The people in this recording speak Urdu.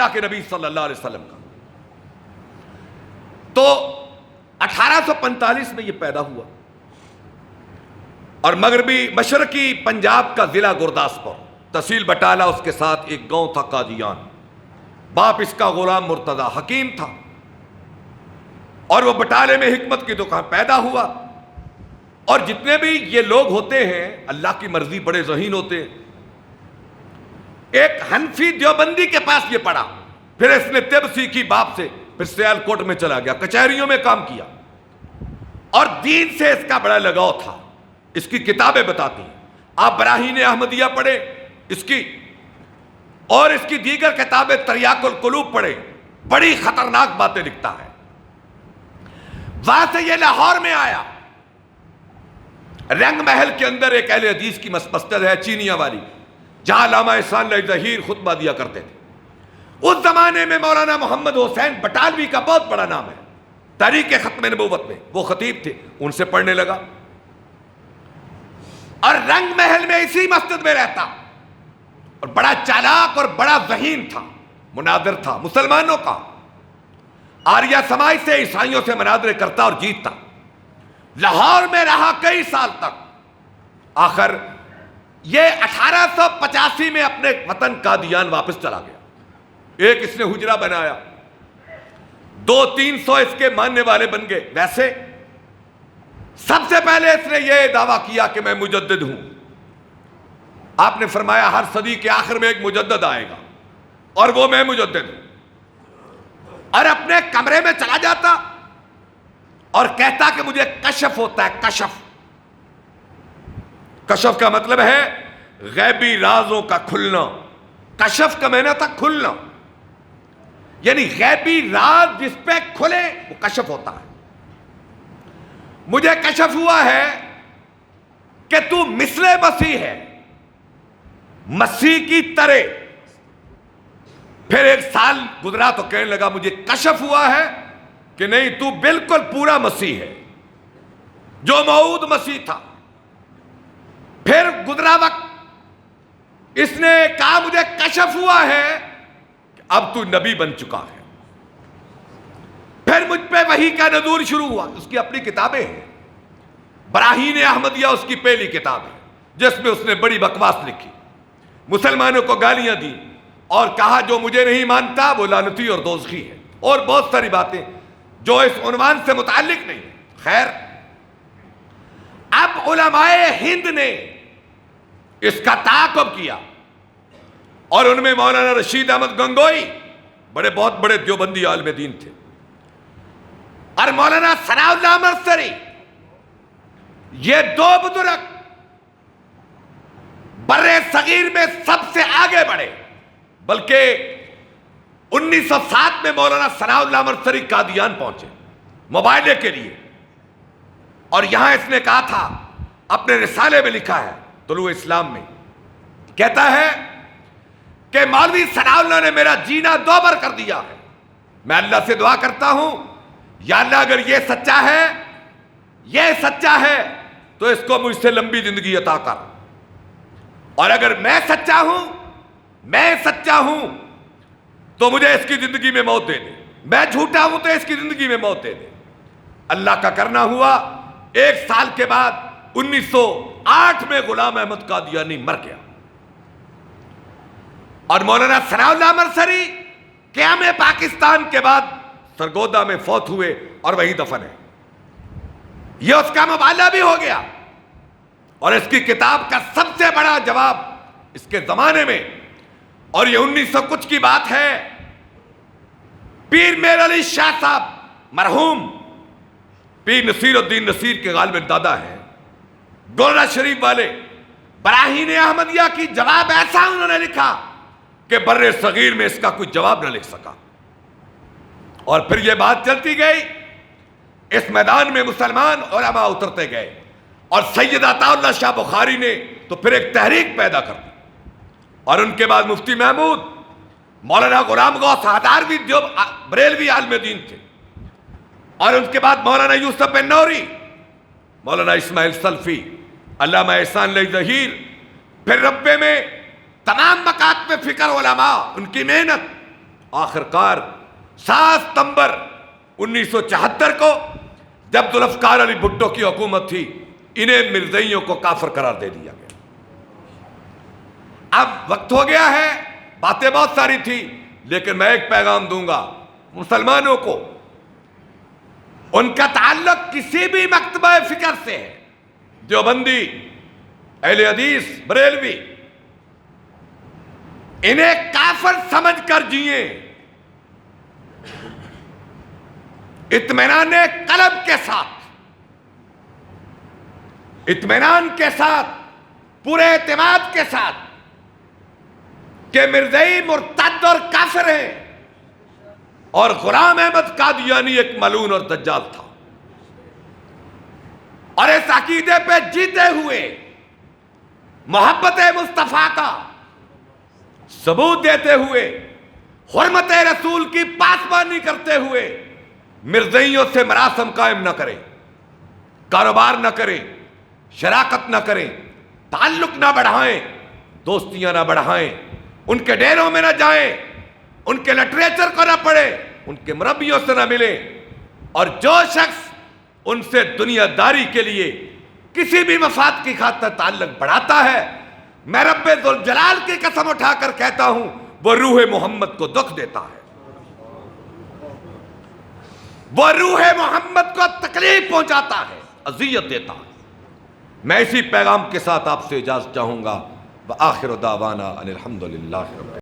اللہ کے نبی صلی اللہ علیہ وسلم کا۔ تو 1845 میں یہ پیدا ہوا، اور مغربی مشرقی پنجاب کا ضلع گرداسپور، تحصیل بٹالہ، اس کے ساتھ ایک گاؤں تھا قادیان۔ باپ اس کا غلام مرتضی حکیم تھا، اور وہ بٹالے میں حکمت کی دکان پیدا ہوا۔ اور جتنے بھی یہ لوگ ہوتے ہیں اللہ کی مرضی بڑے ذہین ہوتے ہیں۔ ایک حنفی دیوبندی کے پاس یہ پڑھا، پھر اس نے طب سیکھی باپ سے، پھر سیالکوٹ میں چلا گیا، کچہریوں میں کام کیا، اور دین سے اس کا بڑا لگاؤ تھا۔ اس کی کتابیں بتاتی ہیں، آپ براہین احمدیہ پڑھیں اس کی، اور اس کی دیگر کتابیں تریاق القلوب پڑھیں، بڑی خطرناک باتیں لکھتا ہے۔ وہاں سے یہ لاہور میں آیا، رنگ محل کے اندر ایک اہل حدیث کی مسجد ہے چینیاں والی، جہاں علامہ احسان اللہ ظہیر خطبہ دیا کرتے تھے۔ اس زمانے میں مولانا محمد حسین بٹالوی کا بہت بڑا نام ہے، تاریخ ختم نبوت میں وہ خطیب تھے، ان سے پڑھنے لگا، اور رنگ محل میں اسی مسجد میں رہتا، اور بڑا چالاک اور بڑا ذہین تھا، مناظر تھا مسلمانوں کا، آریہ سماج سے عیسائیوں سے مناظرے کرتا اور جیتتا۔ لاہور میں رہا کئی سال تک، آخر یہ 1885 میں اپنے وطن قادیان واپس چلا گیا۔ ایک اس نے حجرہ بنایا، 200-300 اس کے ماننے والے بن گئے۔ ویسے سب سے پہلے اس نے یہ دعویٰ کیا کہ میں مجدد ہوں۔ آپ نے فرمایا ہر صدی کے آخر میں ایک مجدد آئے گا، اور وہ میں مجدد ہوں، اور اپنے کمرے میں چلا جاتا اور کہتا کہ مجھے کشف ہوتا ہے۔ کشف کا مطلب ہے غیبی رازوں کا کھلنا، کشف کا معنی تھا کھلنا، یعنی غیبی راز جس پہ کھلے وہ کشف ہوتا ہے۔ مجھے کشف ہوا ہے کہ تو مثل مسیح ہے، مسیح کی طرح۔ پھر ایک سال گزرا تو کہنے لگا مجھے کشف ہوا ہے کہ نہیں، تو بالکل پورا مسیح ہے، جو موعود مسیح تھا۔ پھر گزرا وقت اس نے کہا مجھے کشف ہوا ہے کہ اب تو نبی بن چکا ہے۔ پھر مجھ پہ وحی کا نزول شروع ہوا۔ اس کی اپنی کتابیں ہیں، براہین احمدیہ اس کی پہلی کتاب ہے، جس میں اس نے بڑی بکواس لکھی، مسلمانوں کو گالیاں دی، اور کہا جو مجھے نہیں مانتا وہ لعنتی اور دوزخی ہے، اور بہت ساری باتیں جو اس عنوان سے متعلق نہیں ہے۔ خیر، اب علماء ہند نے اس کا تعاقب کیا، اور ان میں مولانا رشید احمد گنگوئی بہت بڑے دیوبندی عالم دین تھے، اور مولانا ثناء اللہ مرسری، یہ دو بزرگ بر صغیر میں سب سے آگے بڑھے۔ بلکہ 1907 میں مولانا ثناء اللہ مرسری قادیان پہنچے مباہلے کے لیے، اور یہاں اس نے کہا تھا، اپنے رسالے میں لکھا ہے طلوع اسلام میں، کہتا ہے کہ مولوی ثناء اللہ نے میرا جینا دوبر کر دیا ہے۔ میں اللہ سے دعا کرتا ہوں، یا اللہ اگر یہ سچا ہے تو اس کو مجھ سے لمبی زندگی عطا کر، اور اگر میں سچا ہوں تو مجھے اس کی زندگی میں موت دے دے، میں جھوٹا ہوں تو اس کی زندگی میں موت دے دے۔ اللہ کا کرنا ہوا، ایک سال کے بعد 1908 میں غلام احمد قادیانی مر گیا، اور مولانا ثناء اللہ مرسری قیام پاکستان کے بعد سرگودا میں فوت ہوئے اور وہی دفن ہے۔ یہ اس کا مبالغہ بھی ہو گیا، اور اس کی کتاب کا سب سے بڑا جواب اس کے زمانے میں، اور یہ 1900 کچھ کی بات ہے، پیر میر علی شاہ صاحب مرحوم پیر نصیر الدین نصیر کے غالب دادا ہیں، گولڑا شریف والے، براہین احمدیہ کی جواب ایسا انہوں نے لکھا کہ بر صغیر میں اس کا کوئی جواب نہ لکھ سکا۔ اور پھر یہ بات چلتی گئی، اس میدان میں مسلمان علماء اترتے گئے، اور سید عطا اللہ شاہ بخاری نے تو پھر ایک تحریک پیدا کر دی، اور ان کے بعد مفتی محمود، مولانا غلام غوث ہداروی بریلوی عالم دین تھے، اور ان کے بعد مولانا یوسف بن نوری، مولانا اسماعیل سلفی، علامہ احسان اللہ ظہیر، پھر ربے میں تمام مکاتب فکر علماء، ان کی محنت، آخر کار 7 ستمبر 1974 کو جب ذوالفقار علی بھٹو کی حکومت تھی، انہیں مرزائیوں کو کافر قرار دے دیا گیا۔ اب وقت ہو گیا ہے، باتیں بہت ساری تھی، لیکن میں ایک پیغام دوں گا مسلمانوں کو، ان کا تعلق کسی بھی مکتبہ فکر سے ہے، دیوبندی، اہل حدیث، بریلوی، انہیں کافر سمجھ کر جیئیں، اطمینان قلب کے ساتھ، اطمینان کے ساتھ، پورے اعتماد کے ساتھ کہ مرزائی مرتد اور کافر ہیں اور غلام احمد قادیانی ایک ملعون اور دجال تھا، اور اس عقیدے پہ جیتے ہوئے محبت مصطفیٰ کا ثبوت دیتے ہوئے، حرمت رسول کی پاسبانی کرتے ہوئے مرزائیوں سے مراسم قائم نہ کریں، کاروبار نہ کریں، شراکت نہ کریں، تعلق نہ بڑھائیں، دوستیاں نہ بڑھائیں، ان کے ڈیروں میں نہ جائیں، ان کے لٹریچر کو نہ پڑھیں، ان کے مربیوں سے نہ ملیں، اور جو شخص ان سے دنیا داری کے لیے کسی بھی مفاد کی خاطر تعلق بڑھاتا ہے، میں رب ذوالجلال کی قسم اٹھا کر کہتا ہوں وہ روح محمد کو دکھ دیتا ہے، وہ روح محمد کو تکلیف پہنچاتا ہے، اذیت دیتا ہے۔ میں اسی پیغام کے ساتھ آپ سے اجازت چاہوں گا، وآخر دعوانا ان الحمدللہ رب